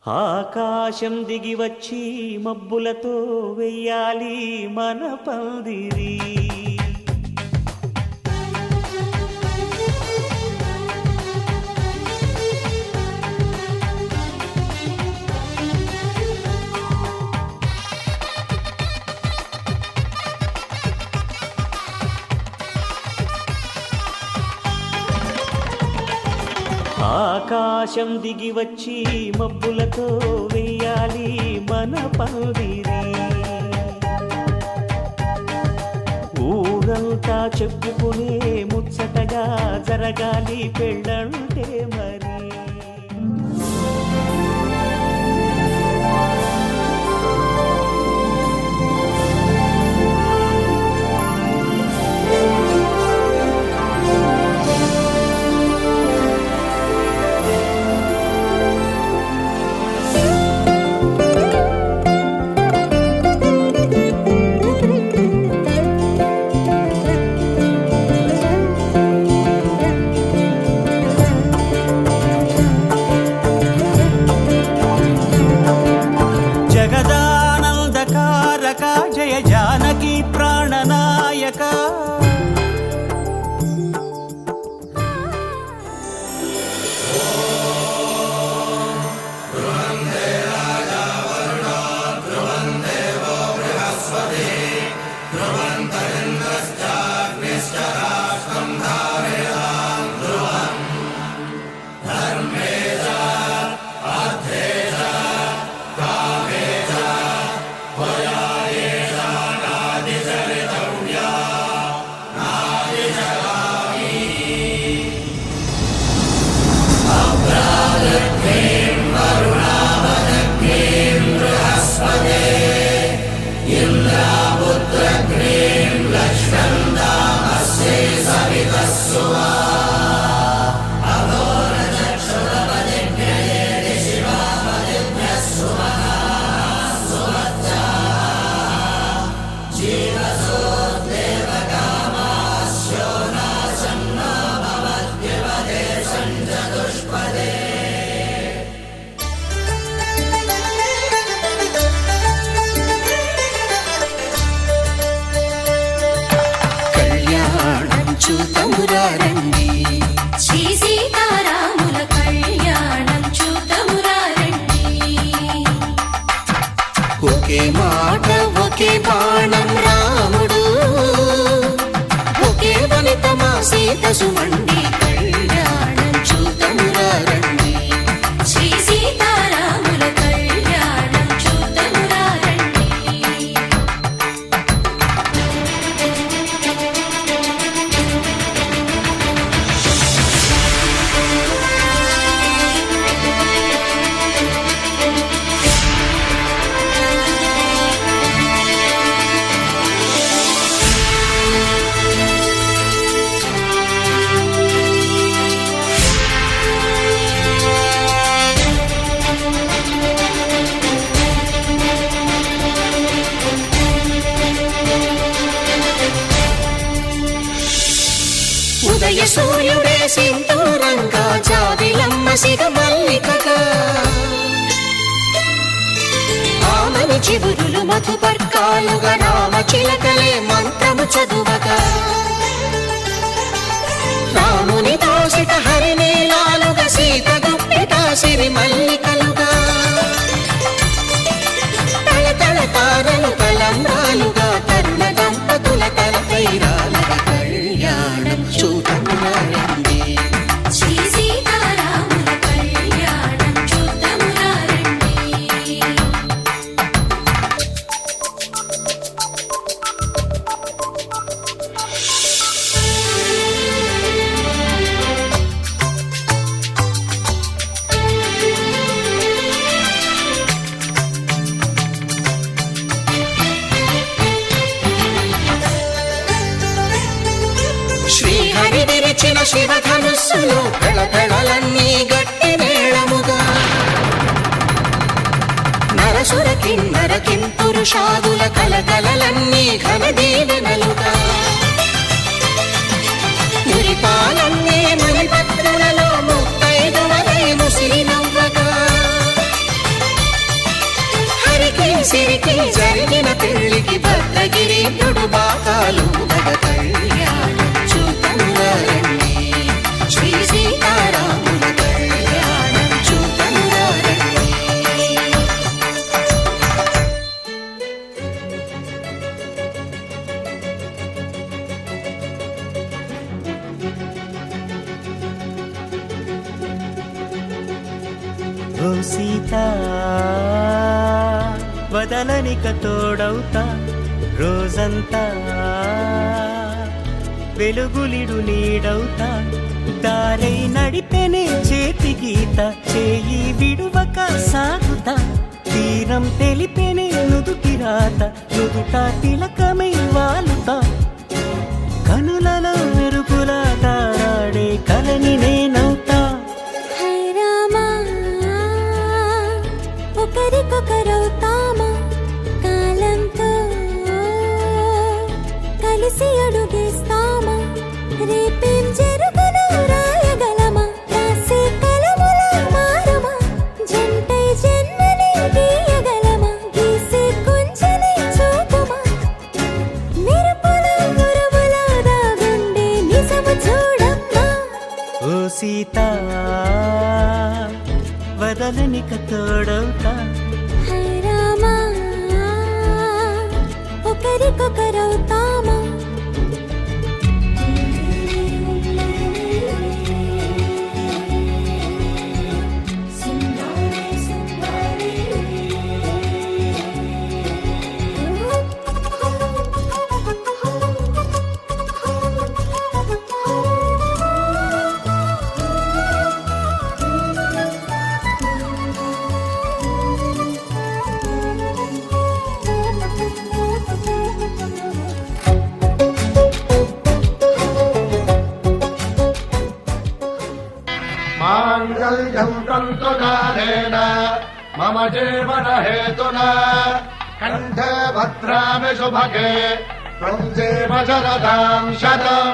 ఆకాశం దిగి వచ్చి మబ్బులతో వెయ్యాలి మన పందిరి. ఆకాశం దిగి వచ్చి మబ్బులతో వెయ్యాలి మన పందిరి. ఊరంతా చెప్పుకునే ముచ్చటగా జరగాలి పెళ్ళంటే మరి. జయ జానకి ప్రాణనాయక చూతమురారండి, శ్రీ సీతారాముల కళ్యాణం చూతమురారండి. ఒకే మాట ఒకే బాణం రాముడు, ఒకే వనిత మా సీత సుమండి కళ్యాణం చూతమురారండి. శ్రీ సీతారాముల కళ్యాణం చూతమురారండి. ఉదయ సూర్యుడే సింధూరంగా, జాబిలమ్మ సిగ మల్లికగా, ఆమని చిగురులు మధుపర్కాలుగా, రామ చిలకలే మంత్రము చదువగా, రాముని దోసిట హరినీలాలుగా, సీత గుప్పిట సిరి మల్లికలుగా, తళతళ తారలు తలంబ్రాలుగా, తరుణ దంపతుల తలపైరాలుగా కళ్యాణం చూతమురారండి. శ్రీ సీతారాముల కళ్యాణం చూతమురారండి. శ్రీహరి విరిచిన శివధనుస్సులో పెళపెళలన్నీ గట్టి మేళముగా, నరసుర కిన్నర కింపురుషాదుల కలకలలన్నీ ఘన దీవెనలుగా, మురిపాలన్నీ మునిపత్రులలో ముత్తైదువలై ముసిలి నవ్వగా, సిరికి జరిగిన పెళ్లికి భద్రగిరీంద్రుడు బాకాలు గద కళ్యాణం చూతంగారండి శ్రీ సీతారాముల కళ్యాణం చూతంగారండి. ఓ సీత వదలనిక తోడవుతా రోజంతా వెలుగులిడు నీడవుతా దారై నడిపెనే చేతి గీత చేయి విడువక సాగుతా తీరం తెలిపెనే నుదుటి రాత నుదుట తిలకమై వాలుతా కనులలో మెరుగుల తారాడే కలని నేనవుతా. హై రామా ఒకరికొకరవుతామా కాలంతో కలిసి అడుగేస్తామా రేపేం జరుగును రాయగలమా రాసే కలముల మారమా జంటై జన్మని గీయగలమా గీసే కొంచెని చూపుమా మెరుపుల మురుముల దాగుండే నిజము చూడమ్మా. ఓ సీత వదలనిక తోడవుతా హై రామా ఒకరికొకరవుతామా మాంగళ్యం తంతుకారేణ మమ జీవన హేతునా కంఠే భద్రామి శుభగే త్వం జీవ శరదాం శతం.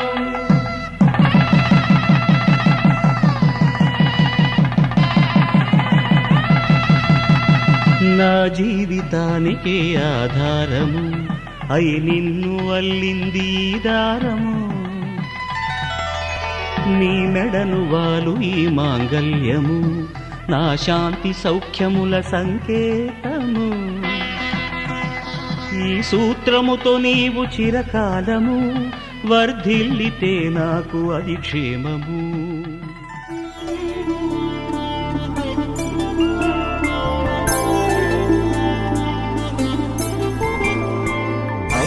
నా జీవితానికి ఆధారము అయి నిన్ను అల్లింది ఈ దారము నీ మెడను వాలు ఈ మాంగల్యము నా శాంతి సౌఖ్యముల సంకేతము ఈ సూత్రముతో నీవు చిరకాలము వర్ధిల్లితే నాకు అది క్షేమము.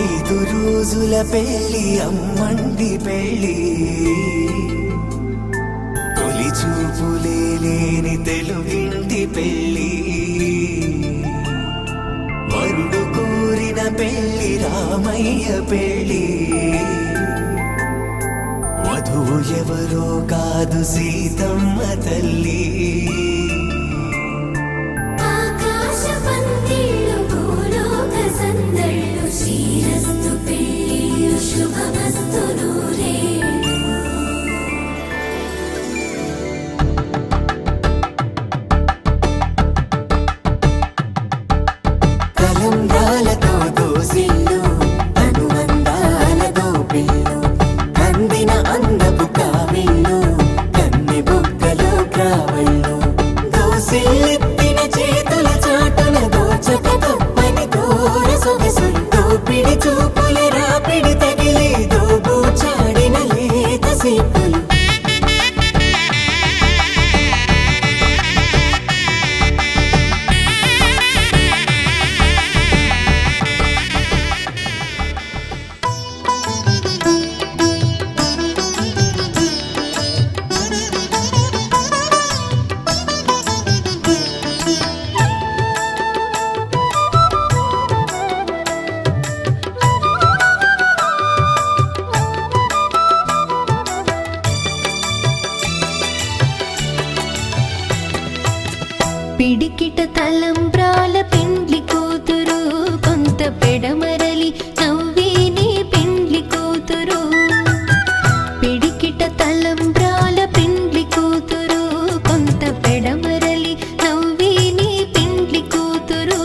ఐదు రోజుల పెళ్లి అమ్మండి పెళ్లి తొలి చూపులే లేని తెలుగింటి పెళ్లి వరుడు కోరిన పెళ్లి రామయ్య పెళ్లి వధువు ఎవరో కాదు సీతమ్మ తల్లి. ఆకాశ పందిళ్ళు భూలోక సందళ్ళు శ్రీరస్తు పెళ్ళిళ్ళు శుభమస్తు నూరే. తలంబ్రాలతో దోసిళ్ళు అనుబంధాలతో పిల్లు అందిన అందపు కావిళ్ళు కన్నె బుగ్గలో గ్రావళ్ళు దోసిళ్ళెత్తిన చేతుల చాటున దోచక తప్పని దూర సొగసులు దోపిడి చూపుల రాపిడి తగిలి దోబూచాడిన లేత సీపులు. పిడికిట తలంబ్రాల పెండ్లి కూతురు కొంత పెడమరలి నవ్వేని పెండ్లి కూతురు పిడికిట తలంబ్రాల పెండ్లి కూతురు కొంత పెడమరలి నవ్వేని పెండ్లి కూతురు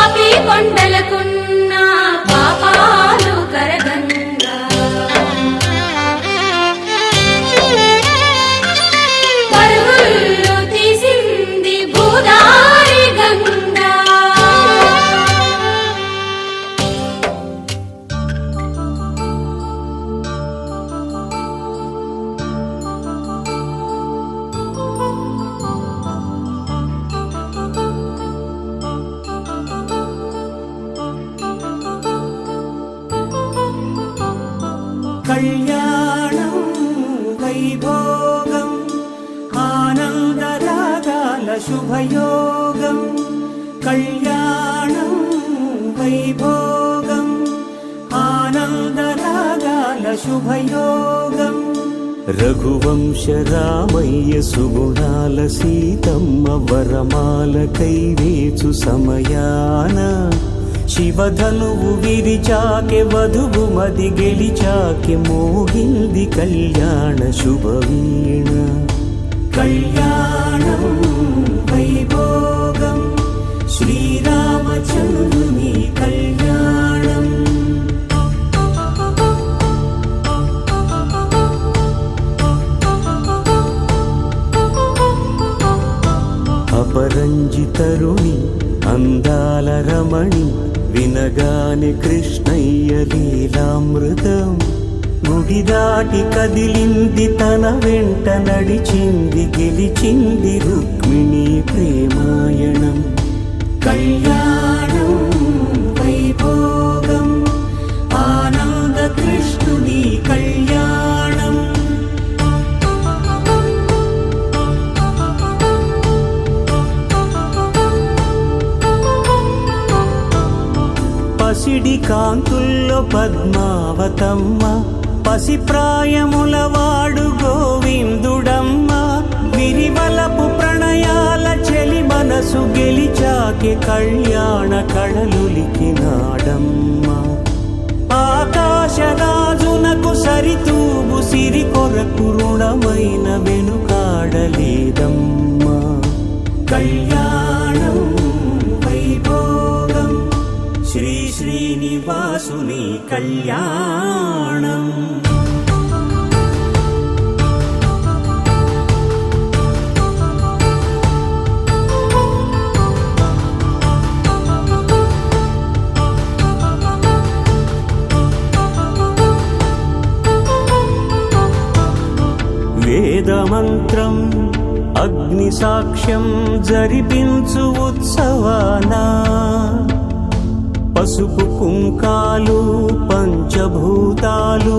పాపి కొండలకున్న పాపాలు కరగంగా పరుగులు తీసింది భూదారి గంగా కళ్యాణం వైభోగం ఆనందరాగాల శుభయోగం కళ్యాణం వైభోగం ఆనందరాగాల శుభయోగం రఘువంశ రామయ్య సుగుణాల సీతమ్మ వరమాల కైవేచు సమయాన శివధనువు విరిచాకె వధువు మది గెలిచాకె మోగింది కళ్యాణ శుభవీణ కళ్యాణం వైభోగం శ్రీరామచంద్రుని కళ్యాణం అపరంజితరుణి అందాల రమణి వినగాని కృష్ణయ్య లీలామృతం గుడి దాటి కదిలింది తన వెంట నడిచింది గెలిచింది రుక్మిణి ప్రేమాయణం కళ్యాణం వైభోగం ఆనంద కృష్ణుని కళ్యాణం పసిడి కాంతుల్లో పద్మావతమ్మ పసిప్రాయముల వాడు గోవిందుడమ్మ విరివలపు ప్రణయాల చెలి మనసు గెలిచాకె కళ్యాణ కళలులికినాడమ్మ ఆకాశరాజునకు సరితూగు సిరి కొరకు రుణమైన వెనుకాడలేదమ్మా కళ్యాణం వైభోగం శ్రీ శ్రీనివాసుని కళ్యాణం వేదమంత్రం అగ్ని సాక్ష్యం జరిపించు ఉత్సవానా పసుపు కుంకాలు పంచభూతాలు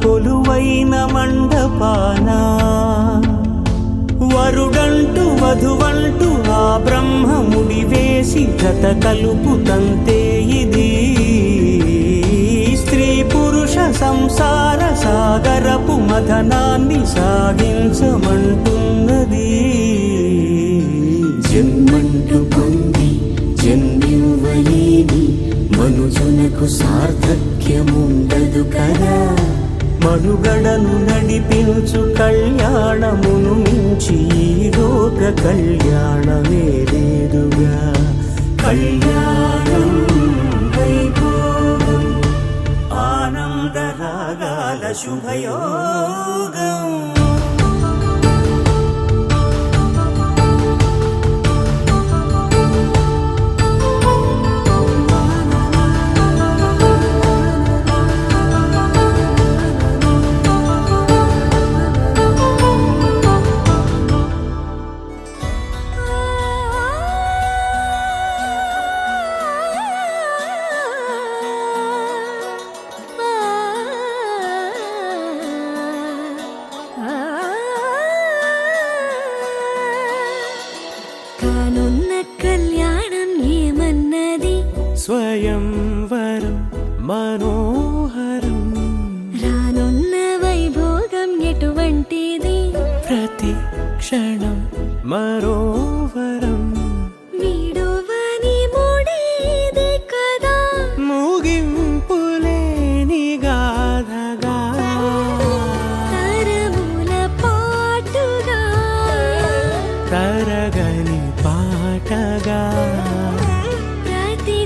కొలువైన మండపాన వరుడంటూ వధువంటూ ఆ బ్రహ్మముడి వేసి జత కలుపుతంతే ఇది స్త్రీ పురుష సంసార సాగరపు మథనాన్ని సాగించమంటున్నది జన్మంటూ పొంది జన్మివ్వలేని మనుజునకు సార్థక్యముండదు కదా మనుగడను నడిపించు కళ్యాణమును మించి ఈ లోక కళ్యాణమే లేదుగా కళ్యాణం వైభోగం ఆనందరాగాల శుభయోగం కానున్న కళ్యాణం ఏమన్నది స్వయంవరం మనోహరం రానున్న వైభోగం ఎటువంటిది ప్రతి క్షణం మరోవరం వీడువని మూడేది కదా ముగింపులేని గాథగా తరముల పాటుగా తరగని పాటగా ప్రతి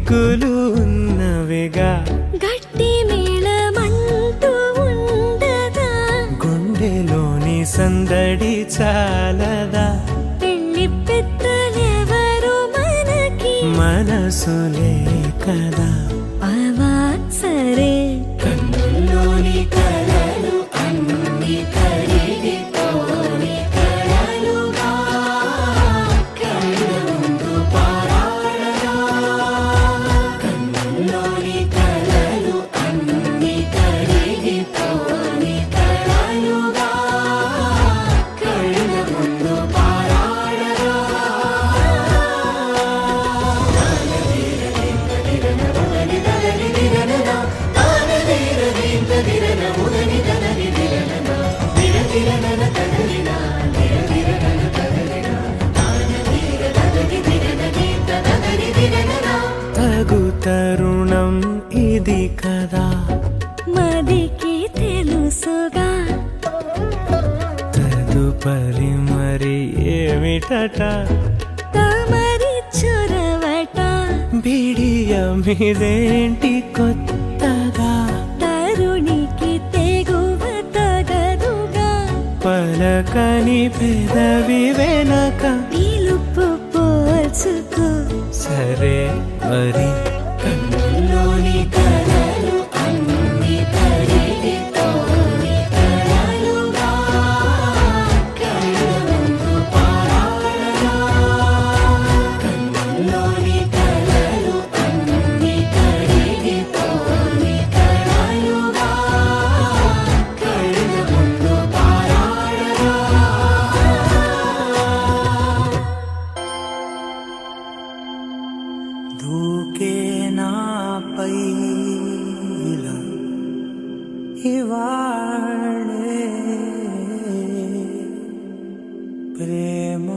దిక్కులు ఉన్నవిగా గట్టి మేళమంటూ ఉండదా గుండెలోని సందడి చాలదా పెళ్లి పెద్దలెవరు మనకి మనసులే కదా అవా సరే కన్నుల్లోని కలలు అన్ని కరిగిపోని కలలుగా కళ్ళ ముందు పారాడగా కన్నుల్లోని కలలు అన్ని కరిగిపోని కలలుగా కళ్ళ ముందు పారాడగా తగు తరుణం ఇది కదా మదికి తెలుసుగా తదుపరి మరి ఏమిటట తమరి చొరవట బిడియమిదేంటి కొత్తగా తరుణికి తెగువ తగదుగా పలకని పెదవి వెనక పిలుపు పోల్చుకో సరే మరి కన్నుల్లోని కలలు అన్ని కరిగిపోని కలలుగా కళ్ళ ముందు పారాడగా కన్నుల్లోని కలలు అన్ని కరిగిపోని కలలుగా కళ్ళ ముందు పారాడగా దూకే నాపై ఇలా ఇవాళే ప్రేమ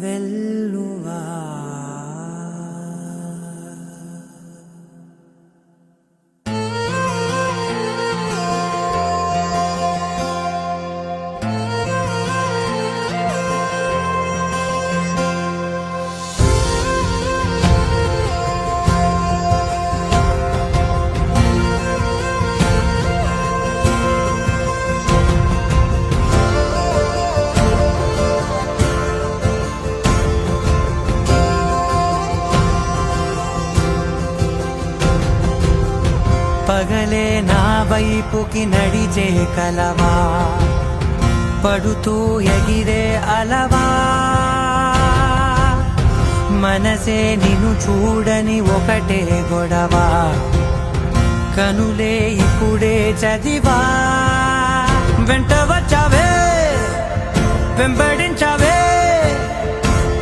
వెల్లువా పగలే నా వైపుకి నడిచే కలవా పడుతూ ఎగిరే అలవా మనసే నిన్ను చూడని ఒకటే గొడవ కనులే ఇప్పుడే చదివా వెంట వచ్చావే వెంబడించావే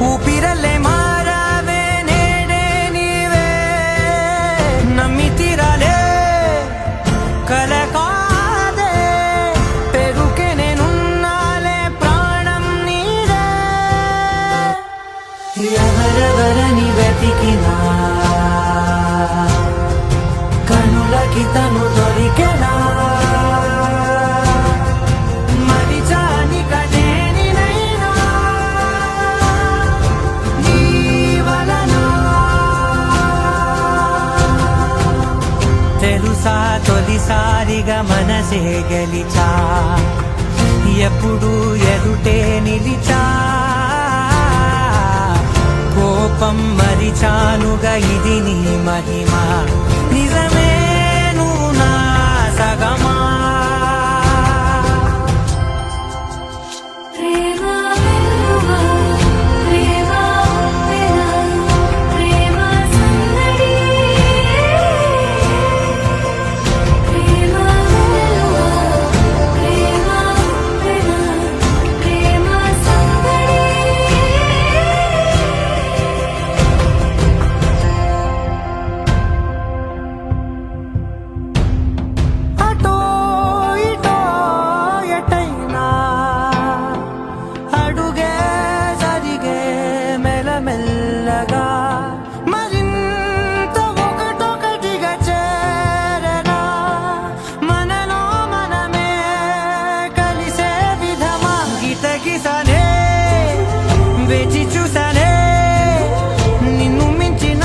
ఊపిరల్లే మారావే నేడే నీవే నమ్మి తీరాలే కల కాదే పెరుకే నేనున్నాలే ప్రాణం నీదే ఎవరెవరని వెతికినా కనులకి తను దొరికెనా మరిచాని కనేనినైనా నీ వలన తెలుసా తొలిసారిగా మనసే గెలిచా ఎప్పుడు ఎదుటే నిలిచా కోపం మరిచానుగా ఇది నీ మహిమ నిజమే నువ్వు నా సగమా ప్రేమ వెల్లువ ప్రేమ ఉప్పెన ప్రేమ సందడి ప్రేమ వెల్లువ ప్రేమ ఉప్పెన ప్రేమ సందడి అటో ఇటో ఎటైనా అడుగే జరిగే మెల్లమెల్లగా మరింత ఒకటొకటిగా చేరనా మనలో మనమే కలిసే విధమా గితగిసనే వేచి చూసనే నిన్ను మించిన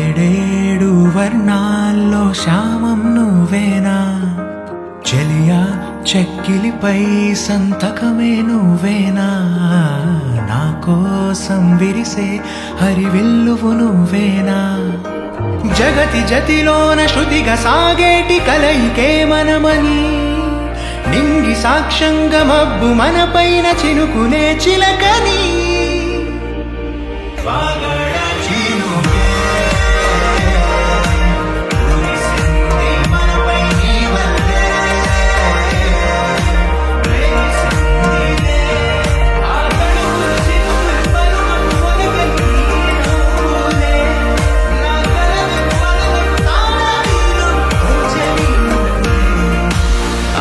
ఏడేడు వర్ణాల్లో శ్యామం నువ్వేనా చెలియా చెక్కిలిపై సంతకమే నువ్వేనా నా కోసం విరిసే హరివిల్లువు నువ్వేనా జగతి జతిలోన శృతిగా సాగేటి కలయికే మనమని నింగి సాక్ష్యంగా మబ్బు మన పైన చినుకునే చిలకని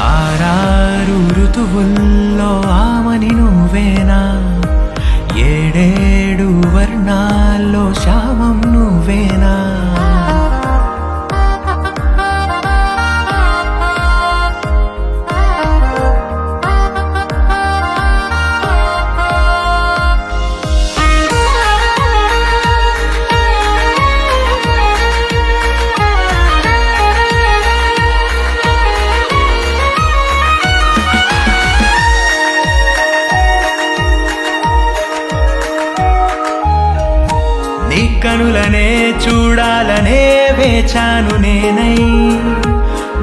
ఆరారు ఋతువుల్లో ఆమని నువ్వేనా ఏడేడు వర్ణాల్లో శ్యామం నువ్వేనా నీ కనులనే చూడాలనే వేచాను నేనై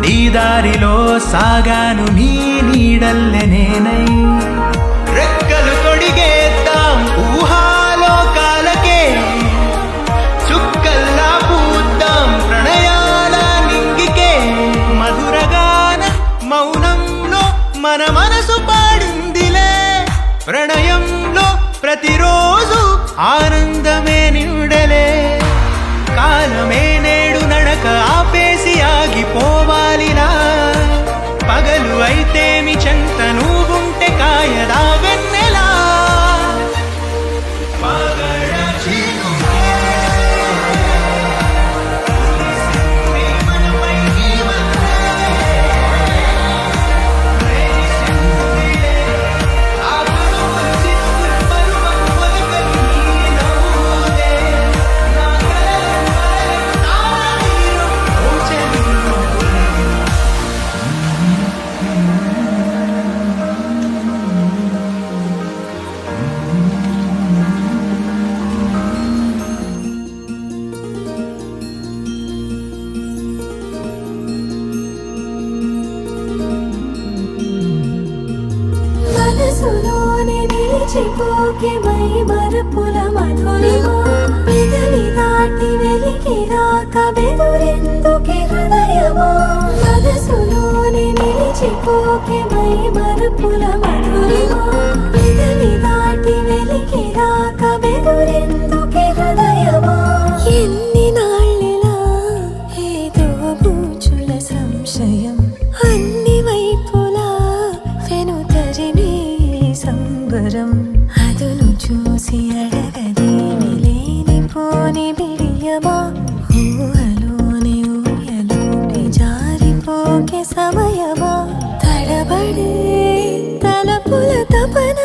నీ దారిలో సాగాను నీ నీడల్లె నేనై రెక్కలు తొడిగేద్దాం ఊహాలోకాలకే చుక్కల్లా పూద్దాం ప్రణయాల నింగికే మధురగాన మౌనంలో మన మనసు పాడిందిలే ప్రణయంలో ప్రతిరోజు ఆనందమే నిండలే కాలమే నేడు నడక ఆపేసి ఆగిపోవాలిలా పగలు అయితేమి చెంత నువ్వుంటే కాయదా వెన్నెలా మనసులోనే నిలిచిపోకే మై మరపుల మధురిమా పెదవి దాటి వెలికి రాక బెదురెందుకే హృదయమా మనసులోనే నిలిచిపోకే మై మరపుల మధురిమా పెదవి దాటి వెలికి రాక బెదురెందుకే హృదయమా ఎన్ని నాళ్ళిలా ఏదో బూచుల సంశయం అన్ని వైపులా వెనుతరిమే సంబరం అదును చూసి అడగదేమి లేనిపోని బిడియమా ఊహలోని ఊయలోకి జారిపోకే సమయమా తడబడే తలపుల తపన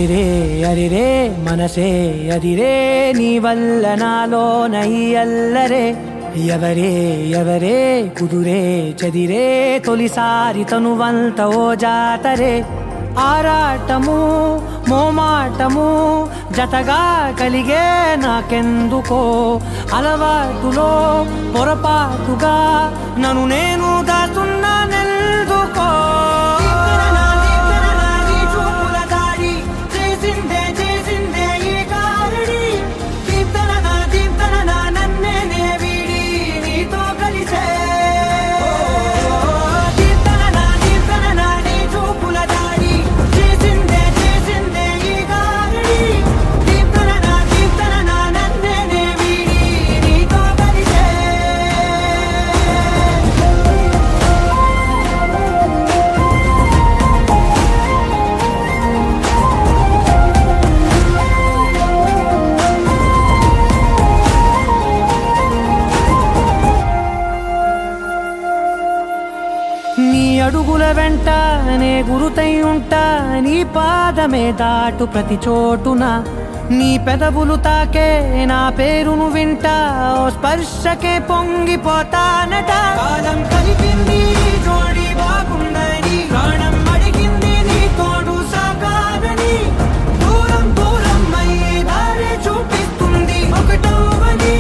అరిరే అరిరే మనసే అదిరే నీ వల్ల నాలోనై అల్లరే ఎవరే ఎవరే కుదురే చదిరే తొలిసారి తనువంత ఓ జాతరే ఆరాటము మోమాటము జతగా కలిగే నాకెందుకో అలవాటులో పొరపాటుగా నన్ను నేను దాస్తున్నానెందుకో నీ అడుగుల వెంట నే గురుతై ఉంటా నీ పాదమే దాటు ప్రతి చోటున నీ పెదవులు తాకే నా పేరును వింటా ఓ స్పర్శకే పొంగిపోతానట కాలం కలిపింది జోడి బాగుందని ప్రాణం అడిగింది నీ తోడు సాగాలని దూరం దూరం అయ్యే దారి చూపిస్తుంది ఒకటవని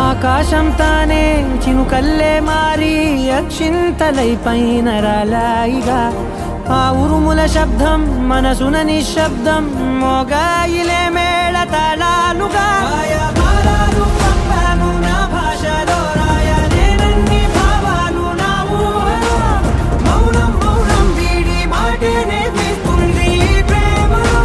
ఆకాశం తానే చినుకల్లే మారి అక్షింతలై పైన రాలాయిగా ఆ ఉరుముల శబ్దం మనసున నిశ్శబ్దం మోగాయిలే మేళ తాళాలుగా నా భాషలో రాయలేనన్ని భావాలు నా ఊహలో మౌనం మౌనం వీడి మాటే నేర్పిస్తుంది ప్రేమలో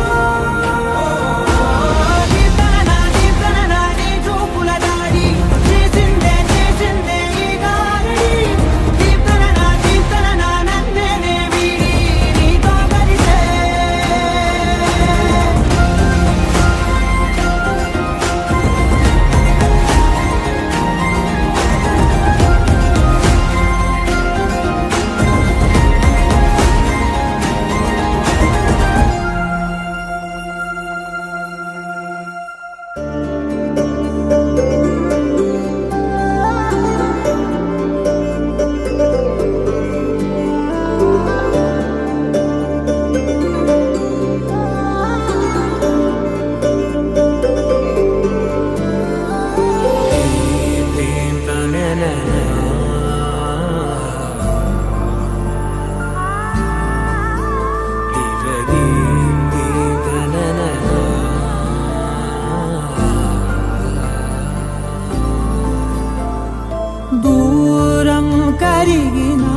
దూరం కరిగినా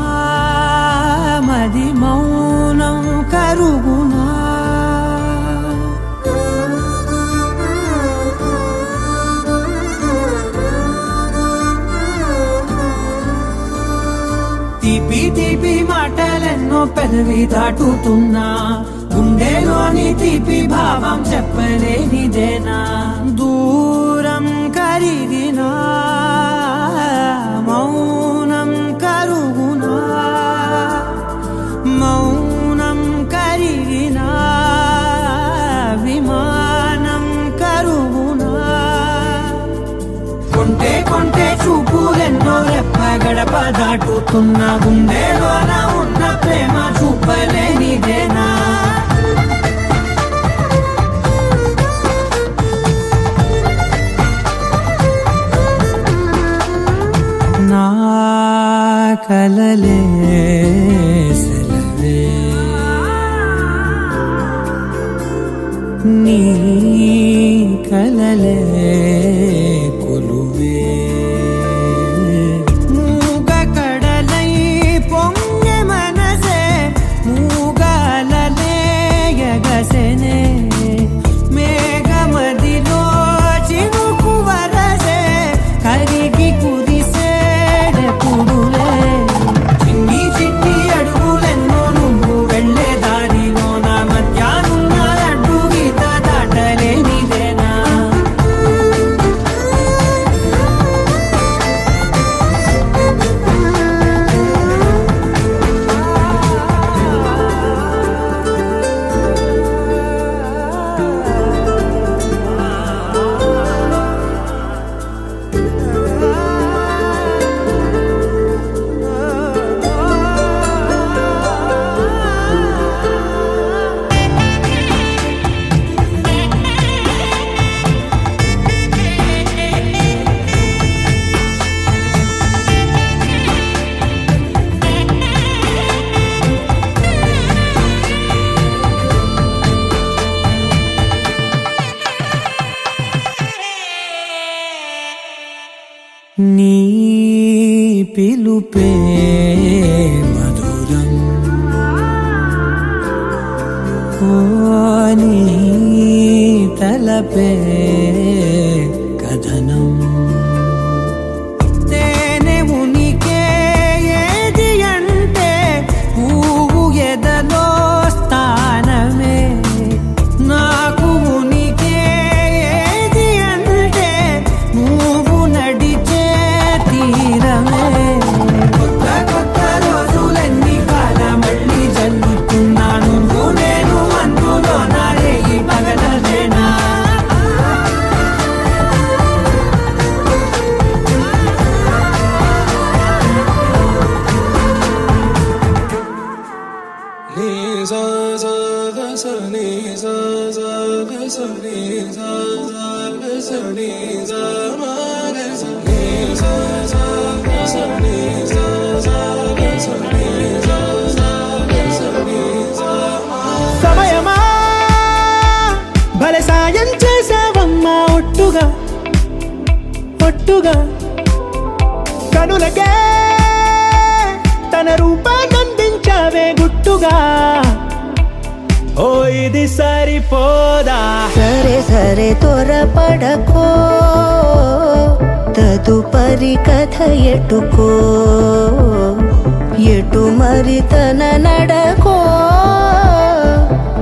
మది మౌనం కరుగునా తీపి తీపి మాటలెన్నో పెదవి దాటుతున్నా గుండెలోని తీపి భావం చెప్పలేనిదేనా దూరం కరిగినా మౌనం కరుగునా మౌనం కరిగినా విమానం కరుగునా కొంటే కొంటే చూపులెన్నో రెప్ప గడప దాటుతున్న గుండెలోన ఉన్న ప్రేమ చూపలేనిదేనా నా కలలే సెలవే నీ కలలే కరిగి కుదిసేడెప్పుడులే చిన్ని చిట్టి అడుగులెన్నో నువ్వు వెళ్ళే దారిలో నా మధ్యాహ్నం అడ్డు గీత దాటలేనిదేనా నీ పిలుపే మధురం ఓ నీ తలపే కథనం తేనె ఉనికే ఏది అంటే పువ్వు ఎదలో స్థానమే నాకు ఉనికే ఏది అంటే నువ్వు నడిచే తీరమే కొత్త కొత్త రోజులన్నీ కాల మళ్ళీ జల్లుతున్నాను నేను అందులో నాడే ఈ పగలదేనా సమయమా భలే సాయం చేసావమ్మా ఒట్టుగా ఒట్టుగా కనులకే తన రూపాన్నందించావే గుట్టుగా ఓ ఇది సరిపోదా సరే సరే త్వరపడకో తదుపరి కథ ఎటుకో ఎటు మరి తన నడకో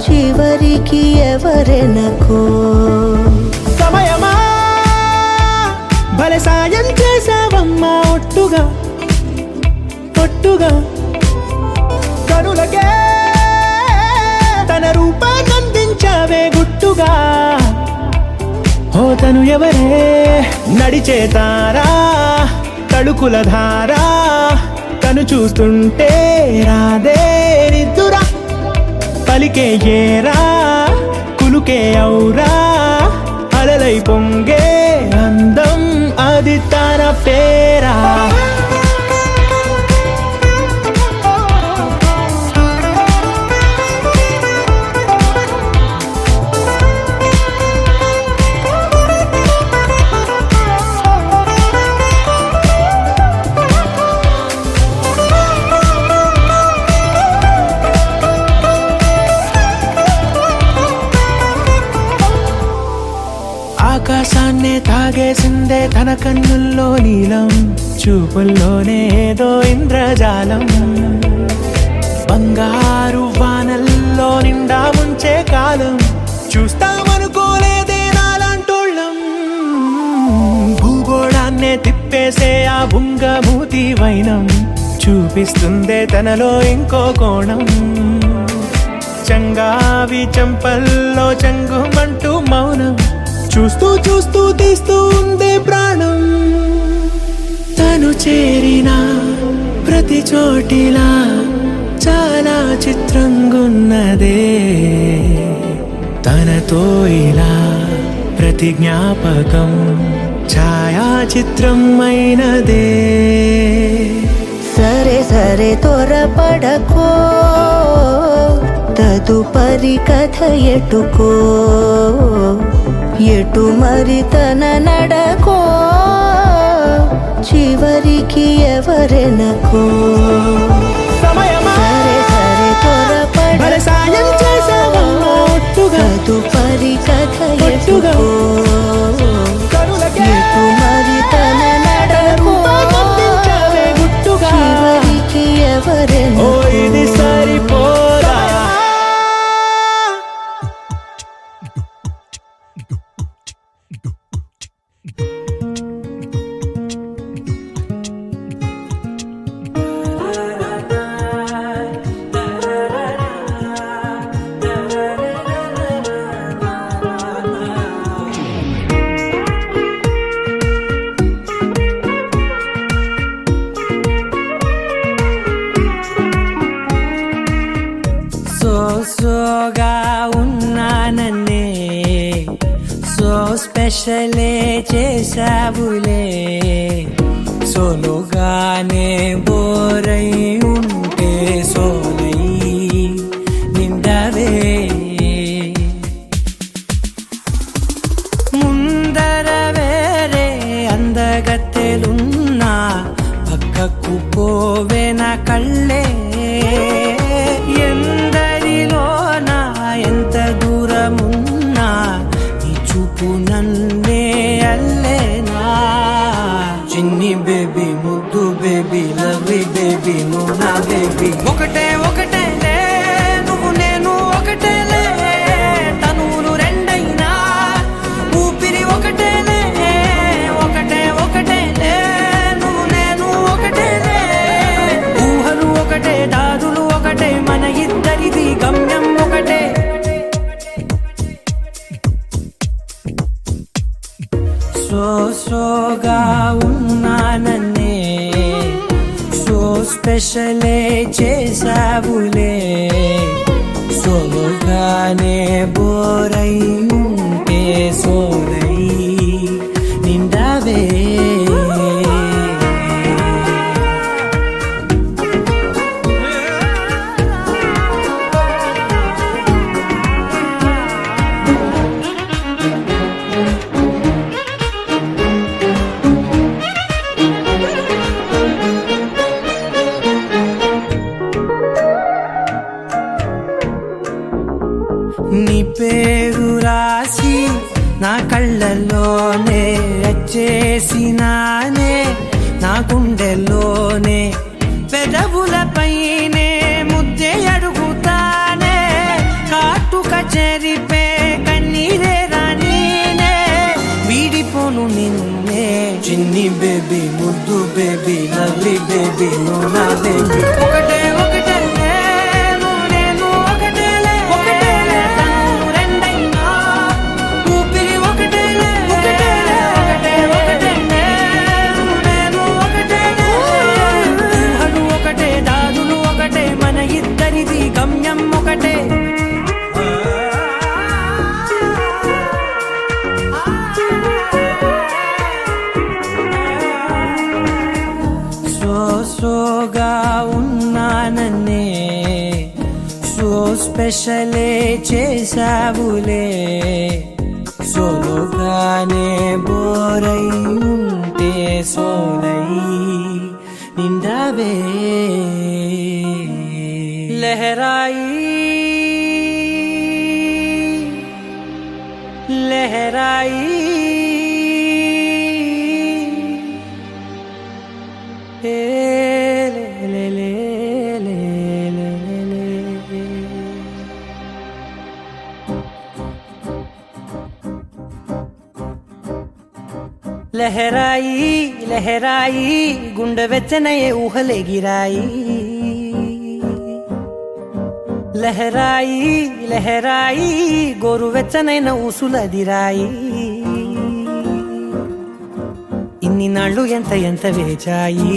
చివరికి ఎవరెనకో సమయమా భలే సాయం చేసావమ్మా ఒట్టుగా ఒట్టుగా కనులకే తన రూపాన్నందించావే గుట్టుగా ఓ తను ఎవరే నడిచే తారా తళుకుల ధారా తను చూస్తుంటే రాదే నిద్దురా పలికే ఏరా కులుకే ఔరా అలలై పొంగే అందం అది తన పేరా ఆకాశాన్నే తాగేసిందే తన కన్నుల్లో నీలం చూపుల్లోనే ఏదో ఇంద్రజాలం బంగారు వానల్లో నిండా ముంచే కాలం చూస్తామనుకోలేదే నాలాంటోళ్ళం భూగోళాన్నే తిప్పేసే ఆ బుంగమూతి వైనం చూపిస్తుందే తనలో ఇంకో కోణం చంగావి చంపల్లో చంగుమంటూ మౌనం చూస్తూ చూస్తూ తీస్తూ ఉందే ప్రాణం తను చేరిన ప్రతి చోటిలా చాలా చిత్రంగున్నదే తనతో ఇలా ప్రతి జ్ఞాపకం ఛాయాచిత్రం అయినదే సరే సరే త్వరపడకో తదుపరి కథ ఎటుకో ఎటు మరి తన నడకో చివరికి ఎవరెనకో సమయమా సరే సరే భలే సాయం చేసావమ్మా ఒట్టుగా తదుపరి కథ ఒట్టుగా ఎటుకో కనులకే ఎటు మరి తన స్పెషలే చేసావులే సోలోగానే బోరై ఉంటే సోలై నిండవే ముందర వేరే అందగత్తెలున్నా పక్కకు పోవే నా కళ్ళే ఎందరిలోనా ఎంత దూరమున్నా నీ చూపు నన్నే అల్లేనా చిన్ని బేబీ ముద్దు బేబీ లవ్లీ బేబీ నువ్వు నా బేబీ ఒకటే ఒకటేలే నువ్వు నేను ఒకటేలే తనువులు రెండైనా ఊపిరి ఒకటేలే ఒకటే ఒకటేలే నువ్వు నేను ఒకటేలే ఊహలు ఒకటే దాదులు ఒకటే మన ఇద్దరిది గమ్యం ఒకటే సోగా ఉన్నానన్నే సో స్పెషలే చేసావులే సోగానే బోరై ఉంటే సోలై నిండవే నీ పేరు రాసి నా కళ్ళల్లోనే వచ్చేసినానే నా గుండెల్లోనే పెదవులపైనే ముద్దే అడుగుతానే కాటుక చెరిపే కన్నీరే రానీనే వీడిపోను నిన్నే చిన్ని బేబీ ముద్దు బేబీ లవ్లీ బేబీ నువ్వు నా బేబీ ఒకటే ఒకటే గమ్యం ఒకటే సోగా ఉన్నానన్నే సో స్పెషలే చేసావులే సోలోగానే బోరై ఉంటే సోలై నిండవే लहराई लहराई ले ले ले ले ले ले लहराई लहराई गुंडे వెచ్చనయే ఊహలే గిరాయి లహరాయి లహరాయి గోరువెచ్చనైన ఊసులదిరాయి ఇన్ని నాళ్ళు ఎంత ఎంత వేచాయి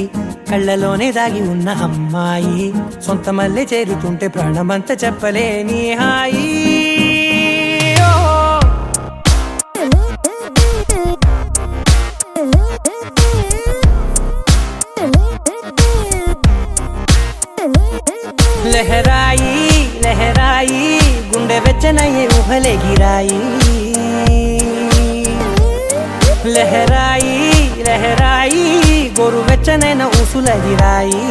కళ్ళలోనే దాగి ఉన్న అమ్మాయి సొంత మల్లె చేరుతుంటే ప్రాణమంతా చెప్పలేని హాయి లహరాయి లహరాయి గుండె వెచ్చనయ్యే ఊహలే గిరాయి లహరాయి లహరాయి గోరు వెచ్చనైన ఊసులదిరాయి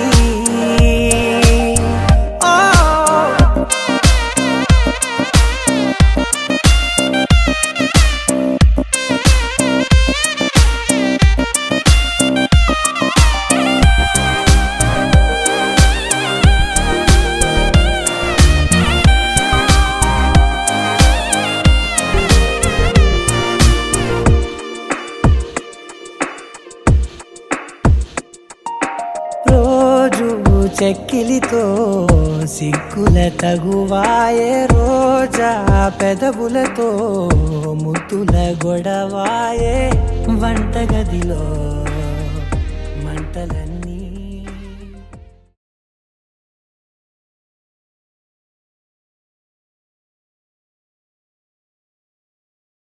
చెక్కిలితో సిగ్గుల తగువాయే రోజా పెదవులతో ముద్దుల గొడవాయే వంటగదిలో మంటలన్నీ